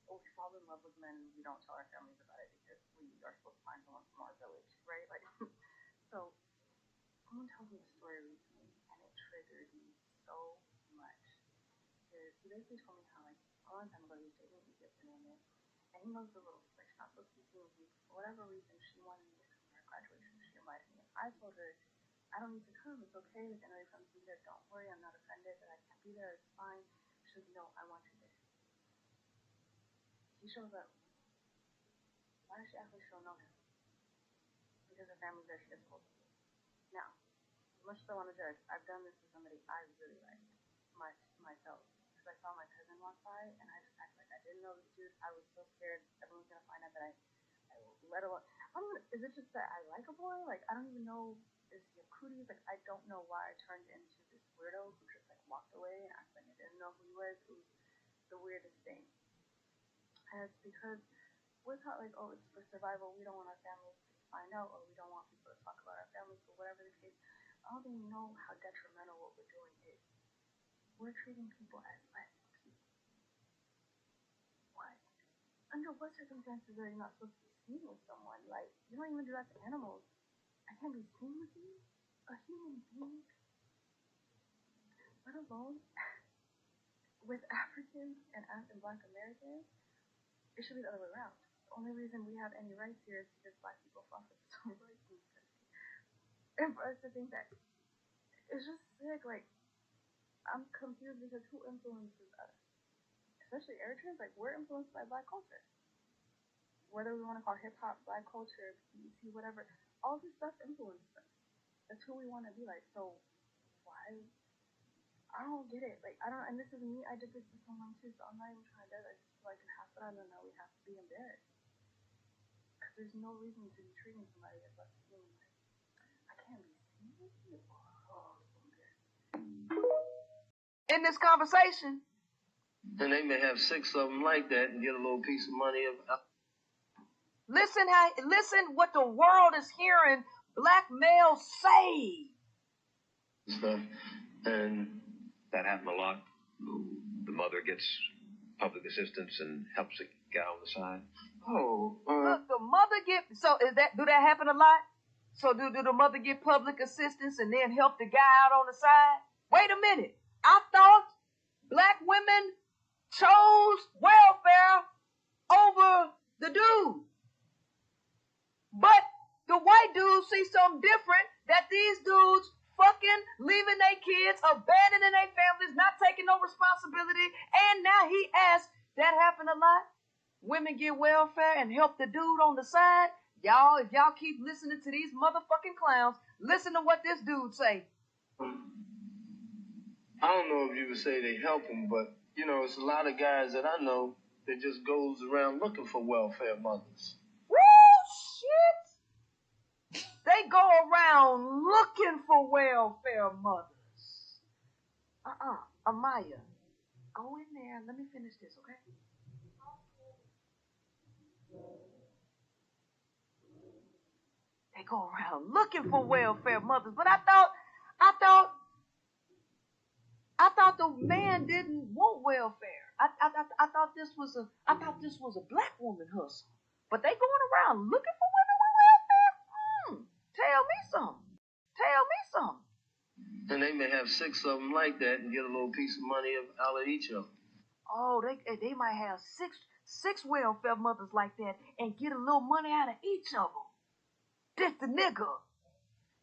oh, we fall in love with men, we don't tell our families about it because we are supposed to find someone from our village, right? Like, so someone told me a story recently, and it triggered me so much. Because he basically told me how, like, a long time ago, he was dating an Egyptian woman, and he knows the rules. Like, she's not supposed to be seen with me. For whatever reason, she wanted me to come to her graduation. She invited me. I told her, I don't need to come. It's okay. Like, I know you're from there. Don't worry. I'm not offended that I can't be there. It's fine. She said, no, I want you there. He shows up. Why does she act like she don't know him? Because her family's there. She gets told. Now, as much as I want to judge, I've done this to somebody I really like myself. Because I saw my cousin walk by, and I just acted like I didn't know this dude. I was so scared everyone's gonna find out that I let alone. Is it just that I like a boy? Like, I don't even know. Is he a cooties? Like, I don't know why I turned into this weirdo who just like walked away and acted like I didn't know who he was. It was the weirdest thing. And it's because we're taught like, oh, it's for survival. We don't want our families to find out, or we don't want people to talk about our families, or whatever the case. I don't even know how detrimental what we're doing is. We're treating people as less people. What? Under what circumstances are you not supposed to be seen with someone? Like, you don't even do that to animals. I can't be seen with you? A human being? Let alone with Africans and Black Americans? It should be the other way around. The only reason we have any rights here is because Black people fought for civil rights in this country. And for us to think that, it's just sick. Like, I'm confused because who influences us? Especially Eritreans, like, we're influenced by Black culture. Whether we want to call hip hop Black culture, BET, whatever, all this stuff influences us. That's who we want to be like. So why? I don't get it. Like, I don't. And this is me. I did this to someone too. So I'm not even trying to do that. I just feel like it has to. I don't know. We have to be embarrassed because there's no reason to be treating somebody as less human. Like, I can't be seen with you. Oh, so in this conversation. And they may have six of them like that and get a little piece of money. Listen what the world is hearing Black males say. Stuff. And that happened a lot. The mother gets public assistance and helps the guy on the side. Look, the mother so do that happen a lot? So do the mother get public assistance and then help the guy out on the side? Wait a minute. I thought Black women chose welfare over the dude. But the white dudes see something different, that these dudes fucking leaving their kids, abandoning their families, not taking no responsibility, and now he asks, that happen a lot? Women get welfare and help the dude on the side? Y'all, if y'all keep listening to these motherfucking clowns, listen to what this dude say. I don't know if you would say they help him, but, you know, it's a lot of guys that I know that just goes around looking for welfare mothers. Woo, shit! They go around looking for welfare mothers. Amaya, go in there and let me finish this, okay? They go around looking for welfare mothers, but I thought the man didn't want welfare. I thought this was a Black woman hustle. But they going around looking for women with welfare? Tell me something. And they may have six of them like that and get a little piece of money out of each of them. Oh, they might have six welfare mothers like that and get a little money out of each of them. This the nigga.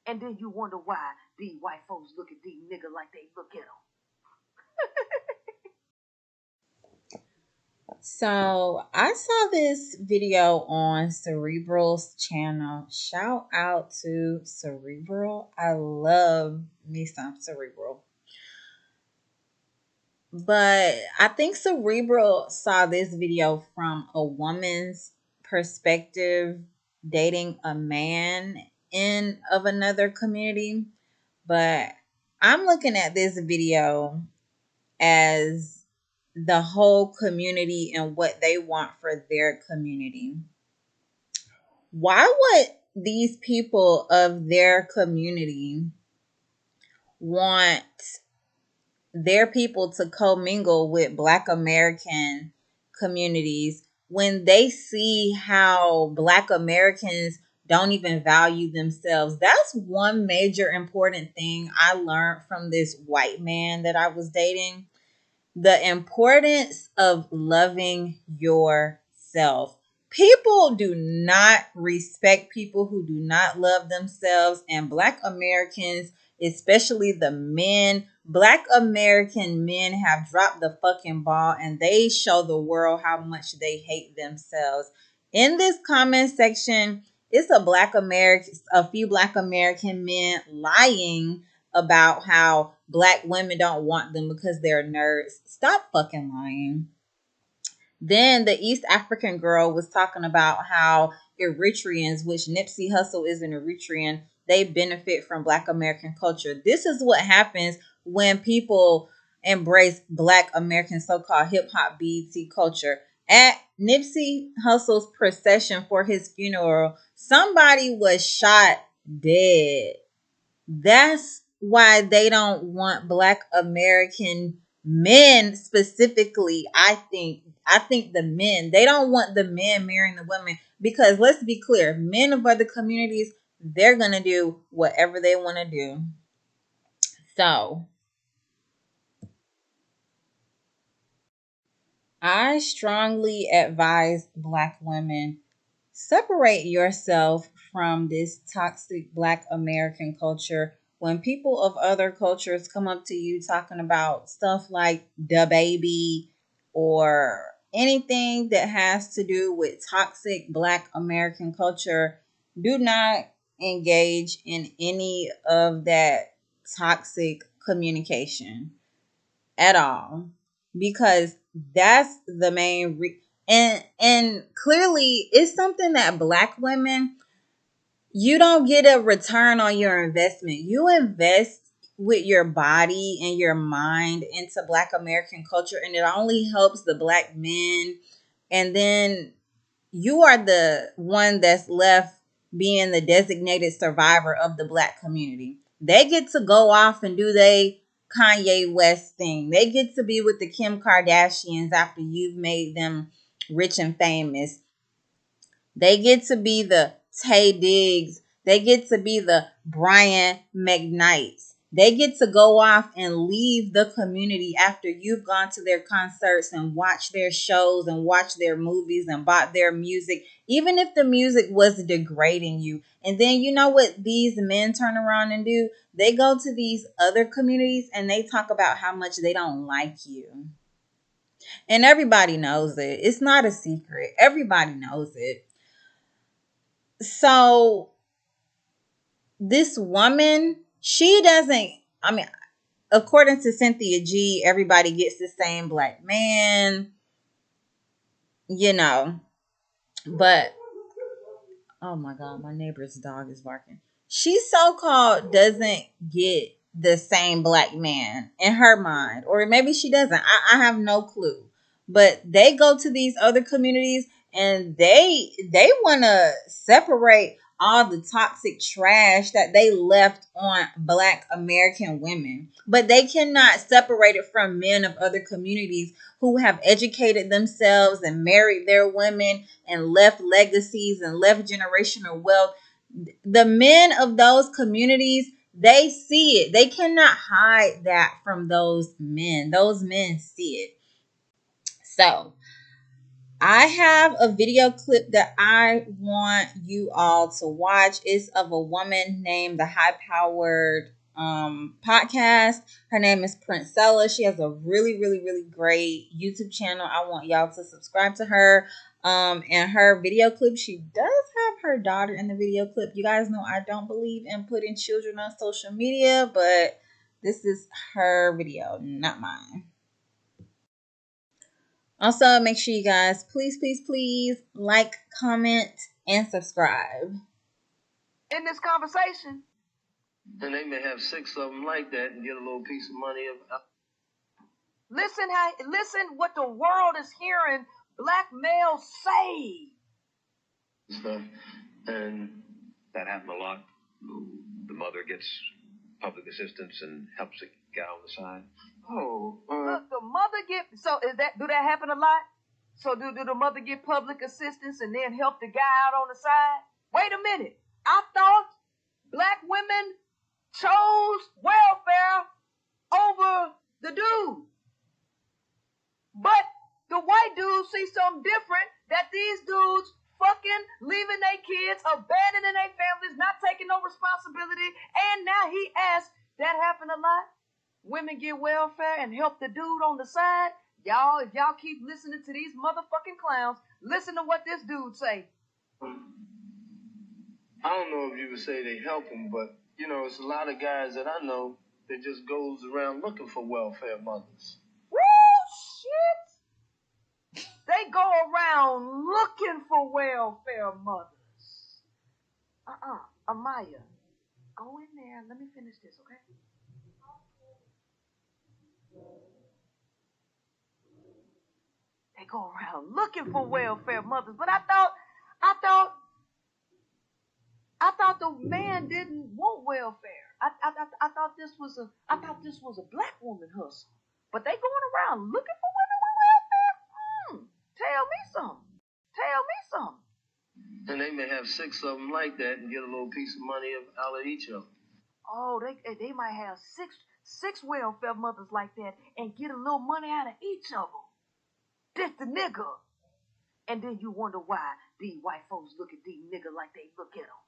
And then you wonder why these white folks look at these niggas like they look at them. So I saw this video on Cerebral's channel. Shout out to Cerebral. I love me some Cerebral. But I think Cerebral saw this video from a woman's perspective dating a man in of another community. But I'm looking at this video as the whole community and what they want for their community. Why would these people of their community want their people to commingle with Black American communities, when they see how Black Americans don't even value themselves. That's one major important thing I learned from this white man that I was dating: the importance of loving yourself. People do not respect people who do not love themselves, and Black Americans, especially the men, Black American men have dropped the fucking ball, and they show the world how much they hate themselves. In this comment section, it's a few Black American men lying about how Black women don't want them because they're nerds. Stop fucking lying. Then the East African girl was talking about how Eritreans, which Nipsey Hussle is an Eritrean, they benefit from Black American culture. This is what happens when people embrace Black American so-called hip-hop BET culture. At Nipsey Hussle's procession for his funeral, somebody was shot dead. That's why they don't want Black American men specifically. I think the men, they don't want the men marrying the women, because let's be clear, men of other communities, they're going to do whatever they want to do. So I strongly advise Black women: separate yourself from this toxic Black American culture. When people of other cultures come up to you talking about stuff like the baby or anything that has to do with toxic Black American culture, do not engage in any of that toxic communication at all, because that's the main and clearly it's something that Black women, you don't get a return on your investment. You invest with your body and your mind into Black American culture, and it only helps the Black men, and then you are the one that's left being the designated survivor of the Black community. They get to go off and do they Kanye West thing. They get to be with the Kim Kardashians after you've made them rich and famous. They get to be the Tay Diggs. They get to be the Brian McKnights. They get to go off and leave the community after you've gone to their concerts and watched their shows and watched their movies and bought their music, even if the music was degrading you. And then you know what these men turn around and do? They go to these other communities and they talk about how much they don't like you. And everybody knows it. It's not a secret. Everybody knows it. So this woman, she doesn't, I mean, according to Cynthia G, everybody gets the same Black man, you know, but oh my God, my neighbor's dog is barking. She so called doesn't get the same Black man in her mind, or maybe she doesn't. I have no clue. But they go to these other communities and they want to separate all the toxic trash that they left on Black American women. But they cannot separate it from men of other communities who have educated themselves and married their women and left legacies and left generational wealth. The men of those communities, they see it. They cannot hide that from those men. Those men see it. So I have a video clip that I want you all to watch. It's of a woman named the High Powered podcast. Her name is Princella. She has a really, really, really great YouTube channel. I want y'all to subscribe to her. And her video clip, she does have her daughter in the video clip. You guys know I don't believe in putting children on social media, but this is her video, not mine. Also, make sure you guys please, please, please like, comment, and subscribe. In this conversation. And they may have 6 of them like that and get a little piece of money. Listen what the world is hearing Black males say. Stuff. And that happened a lot. The mother gets public assistance and helps a guy on the side. Oh, look, the mother get. So do that happen a lot? So do the mother get public assistance and then help the guy out on the side? Wait a minute. I thought black women chose welfare over the dude. But the white dudes see something different, that these dudes fucking leaving their kids, abandoning their families, not taking no responsibility, and now he asks, that happen a lot? Women get welfare and help the dude on the side? Y'all, if y'all keep listening to these motherfucking clowns, listen to what this dude say. I don't know if you would say they help him, but, you know, it's a lot of guys that I know that just goes around looking for welfare mothers. Woo, shit! They go around looking for welfare mothers. Amaya, go in there and let me finish this, okay? They go around looking for welfare mothers, but I thought the man didn't want welfare. I thought this was a black woman hustle. But they going around looking for women with welfare? Tell me something. And they may have 6 of them like that and get a little piece of money out of each of them. Oh, they might have six welfare mothers like that and get a little money out of each of them. This the nigga. And then you wonder why these white folks look at these niggas like they look at them.